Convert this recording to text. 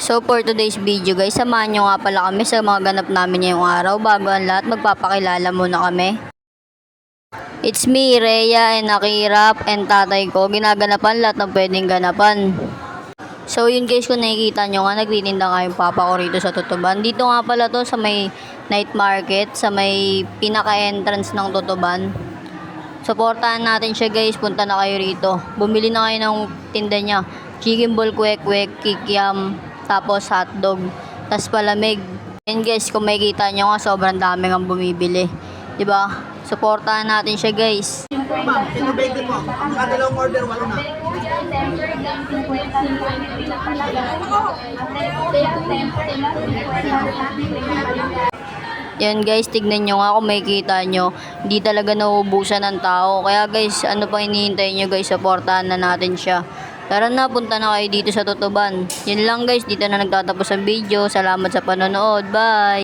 So for today's video guys, samahan nyo nga pala kami sa mga ganap namin ngayong araw. Bago ang lahat, magpapakilala muna kami. It's me, Rhea, and Akira, and tatay ko. Ginaganapan lahat ng pwedeng ganapan. So yun guys, kung nakikita nyo nga, nagtitinda nga yung papa ko rito sa Tutuban. Dito nga pala to sa may night market, sa may pinaka-entrance ng Tutuban. Supportahan natin siya guys, punta na kayo rito. Bumili na kayo ng tinda niya. Chicken ball, kwek-kwek, kikiam, tapos hotdog, tapos palamig. And guys, kung makikita nyo nga, sobrang dami ng bumibili. Diba? Supportahan natin siya guys. Ma'am, ito 20 po. Ang dalawang order, walo na. Yan guys, tignan nyo nga kung makikita nyo. Hindi talaga nauubusan ng tao. Kaya guys, ano pa hinihintay nyo guys, supportahan na natin siya. Tara na, punta na kayo dito sa Tutuban. Yun lang guys, dito na nagtatapos ang video. Salamat sa panonood. Bye!